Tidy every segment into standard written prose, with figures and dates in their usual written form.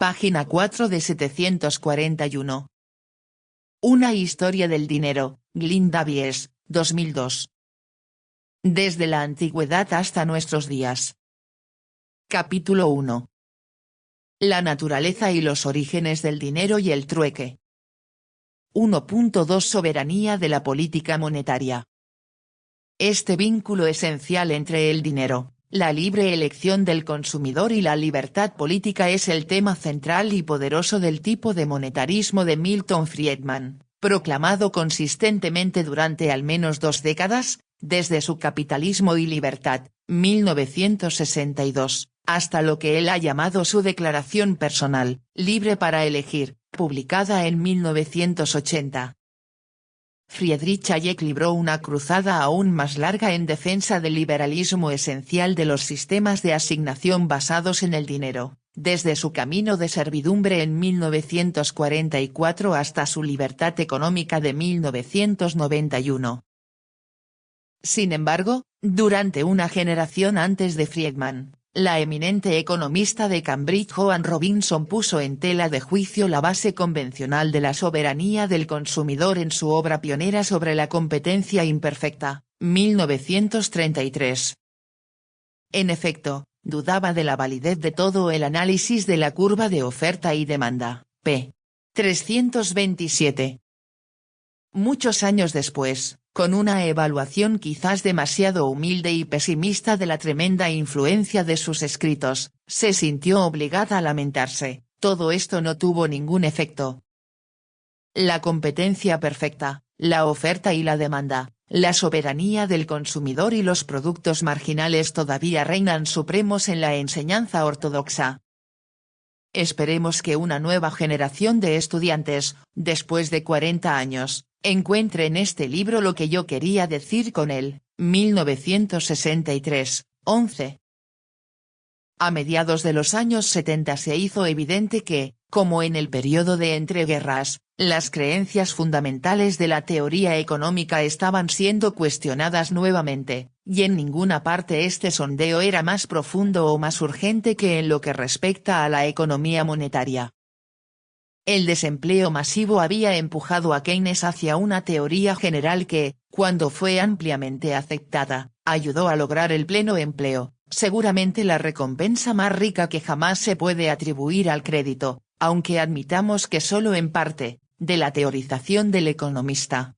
Página 4 de 741. Una historia del dinero, Glyn Davies, 2002. Desde la antigüedad hasta nuestros días. Capítulo 1. La naturaleza y los orígenes del dinero y el trueque. 1.2 Soberanía de la política monetaria. Este vínculo esencial entre el dinero, la libre elección del consumidor y la libertad política es el tema central y poderoso del tipo de monetarismo de Milton Friedman, proclamado consistentemente durante al menos 2 décadas, desde su Capitalismo y Libertad, 1962, hasta lo que él ha llamado su Declaración Personal, Libre para Elegir, publicada en 1980. Friedrich Hayek libró una cruzada aún más larga en defensa del liberalismo esencial de los sistemas de asignación basados en el dinero, desde su camino de servidumbre en 1944 hasta su libertad económica de 1991. Sin embargo, durante una generación antes de Friedman, la eminente economista de Cambridge Joan Robinson puso en tela de juicio la base convencional de la soberanía del consumidor en su obra pionera sobre la competencia imperfecta, 1933. En efecto, dudaba de la validez de todo el análisis de la curva de oferta y demanda, p. 327. Muchos años después, con una evaluación quizás demasiado humilde y pesimista de la tremenda influencia de sus escritos, se sintió obligada a lamentarse: todo esto no tuvo ningún efecto. La competencia perfecta, la oferta y la demanda, la soberanía del consumidor y los productos marginales todavía reinan supremos en la enseñanza ortodoxa. Esperemos que una nueva generación de estudiantes, después de 40 años, encuentre en este libro lo que yo quería decir con él, 1963, 11. A mediados de los años 70 se hizo evidente que, como en el periodo de entreguerras, las creencias fundamentales de la teoría económica estaban siendo cuestionadas nuevamente, y en ninguna parte este sondeo era más profundo o más urgente que en lo que respecta a la economía monetaria. El desempleo masivo había empujado a Keynes hacia una teoría general que, cuando fue ampliamente aceptada, ayudó a lograr el pleno empleo, seguramente la recompensa más rica que jamás se puede atribuir al crédito, aunque admitamos que solo en parte, de la teorización del economista.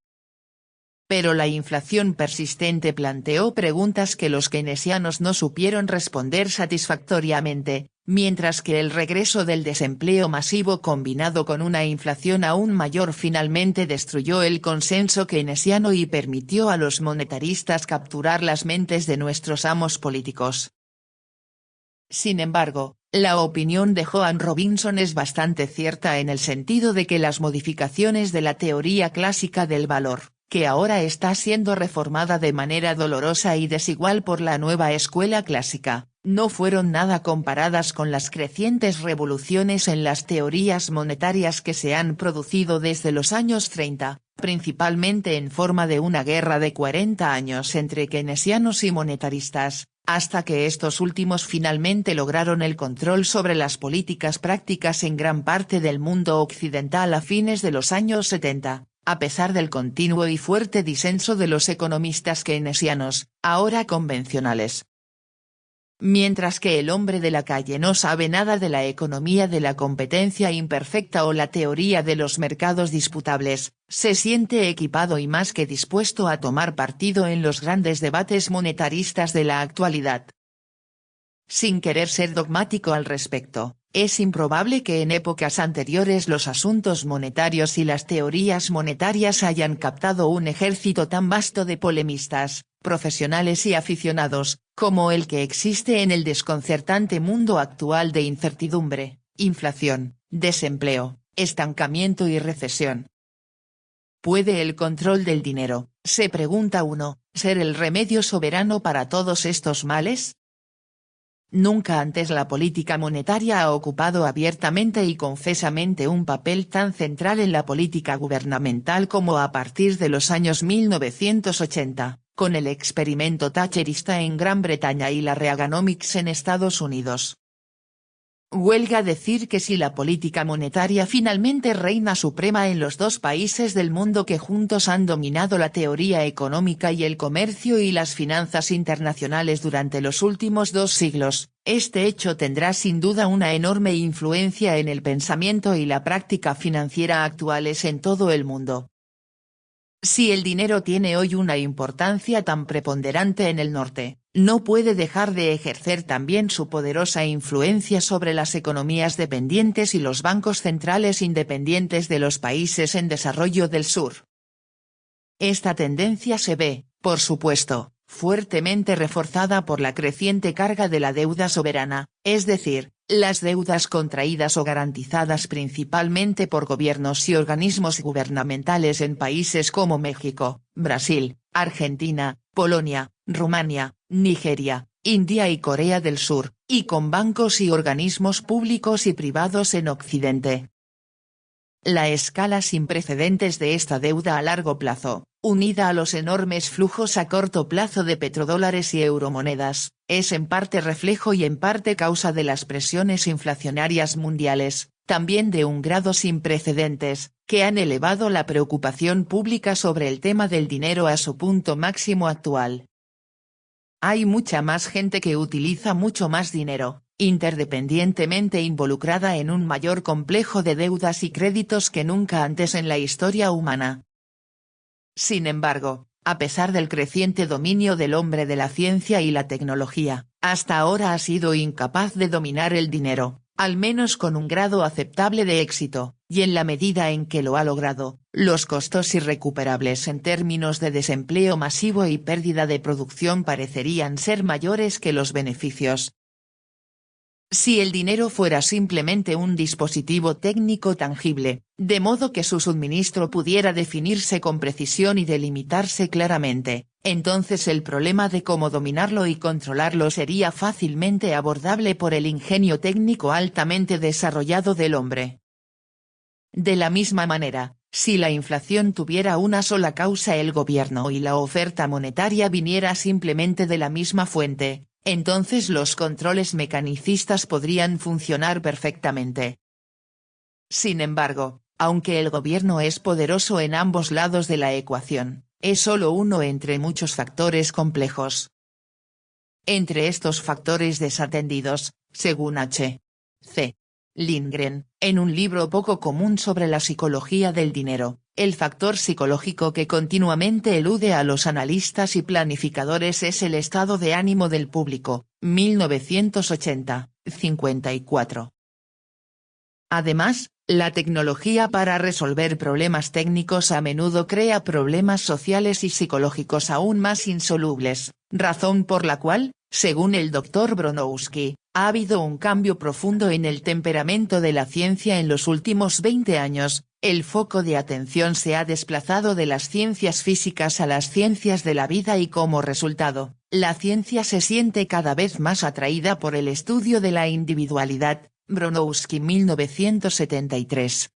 Pero la inflación persistente planteó preguntas que los keynesianos no supieron responder satisfactoriamente, mientras que el regreso del desempleo masivo combinado con una inflación aún mayor finalmente destruyó el consenso keynesiano y permitió a los monetaristas capturar las mentes de nuestros amos políticos. Sin embargo, la opinión de Joan Robinson es bastante cierta en el sentido de que las modificaciones de la teoría clásica del valor, que ahora está siendo reformada de manera dolorosa y desigual por la nueva escuela clásica, no fueron nada comparadas con las crecientes revoluciones en las teorías monetarias que se han producido desde los años 30, principalmente en forma de una guerra de 40 años entre keynesianos y monetaristas, hasta que estos últimos finalmente lograron el control sobre las políticas prácticas en gran parte del mundo occidental a fines de los años 70. A pesar del continuo y fuerte disenso de los economistas keynesianos, ahora convencionales. Mientras que el hombre de la calle no sabe nada de la economía de la competencia imperfecta o la teoría de los mercados disputables, se siente equipado y más que dispuesto a tomar partido en los grandes debates monetaristas de la actualidad. Sin querer ser dogmático al respecto, es improbable que en épocas anteriores los asuntos monetarios y las teorías monetarias hayan captado un ejército tan vasto de polemistas, profesionales y aficionados, como el que existe en el desconcertante mundo actual de incertidumbre, inflación, desempleo, estancamiento y recesión. ¿Puede el control del dinero, se pregunta uno, ser el remedio soberano para todos estos males? Nunca antes la política monetaria ha ocupado abiertamente y confesamente un papel tan central en la política gubernamental como a partir de los años 1980, con el experimento thatcherista en Gran Bretaña y la Reaganomics en Estados Unidos. Huelga decir que si la política monetaria finalmente reina suprema en los dos países del mundo que juntos han dominado la teoría económica y el comercio y las finanzas internacionales durante los últimos 2 siglos, este hecho tendrá sin duda una enorme influencia en el pensamiento y la práctica financiera actuales en todo el mundo. Si el dinero tiene hoy una importancia tan preponderante en el norte, no puede dejar de ejercer también su poderosa influencia sobre las economías dependientes y los bancos centrales independientes de los países en desarrollo del sur. Esta tendencia se ve, por supuesto, fuertemente reforzada por la creciente carga de la deuda soberana, es decir, las deudas contraídas o garantizadas principalmente por gobiernos y organismos gubernamentales en países como México, Brasil, Argentina, Polonia, Rumania, Nigeria, India y Corea del Sur, y con bancos y organismos públicos y privados en Occidente. La escala sin precedentes de esta deuda a largo plazo, unida a los enormes flujos a corto plazo de petrodólares y euromonedas, es en parte reflejo y en parte causa de las presiones inflacionarias mundiales, también de un grado sin precedentes, que han elevado la preocupación pública sobre el tema del dinero a su punto máximo actual. Hay mucha más gente que utiliza mucho más dinero, interdependientemente involucrada en un mayor complejo de deudas y créditos que nunca antes en la historia humana. Sin embargo, a pesar del creciente dominio del hombre de la ciencia y la tecnología, hasta ahora ha sido incapaz de dominar el dinero, al menos con un grado aceptable de éxito, y en la medida en que lo ha logrado, los costos irrecuperables en términos de desempleo masivo y pérdida de producción parecerían ser mayores que los beneficios. Si el dinero fuera simplemente un dispositivo técnico tangible, de modo que su suministro pudiera definirse con precisión y delimitarse claramente, entonces el problema de cómo dominarlo y controlarlo sería fácilmente abordable por el ingenio técnico altamente desarrollado del hombre. De la misma manera, si la inflación tuviera una sola causa, el gobierno y la oferta monetaria viniera simplemente de la misma fuente, entonces los controles mecanicistas podrían funcionar perfectamente. Sin embargo, aunque el gobierno es poderoso en ambos lados de la ecuación, es solo uno entre muchos factores complejos. Entre estos factores desatendidos, según H. C. Lindgren, en un libro poco común sobre la psicología del dinero, el factor psicológico que continuamente elude a los analistas y planificadores es el estado de ánimo del público, 1980, 54. Además, la tecnología para resolver problemas técnicos a menudo crea problemas sociales y psicológicos aún más insolubles, razón por la cual, según el Dr. Bronowski, ha habido un cambio profundo en el temperamento de la ciencia en los últimos 20 años, el foco de atención se ha desplazado de las ciencias físicas a las ciencias de la vida y como resultado, la ciencia se siente cada vez más atraída por el estudio de la individualidad. Bronowski 1973.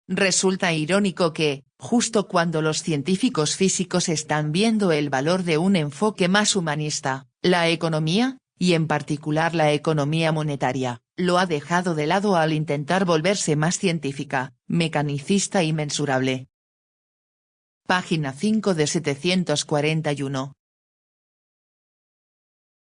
Resulta irónico que, justo cuando los científicos físicos están viendo el valor de un enfoque más humanista, la economía, y en particular la economía monetaria, lo ha dejado de lado al intentar volverse más científica, mecanicista y mensurable. Página 5 de 741.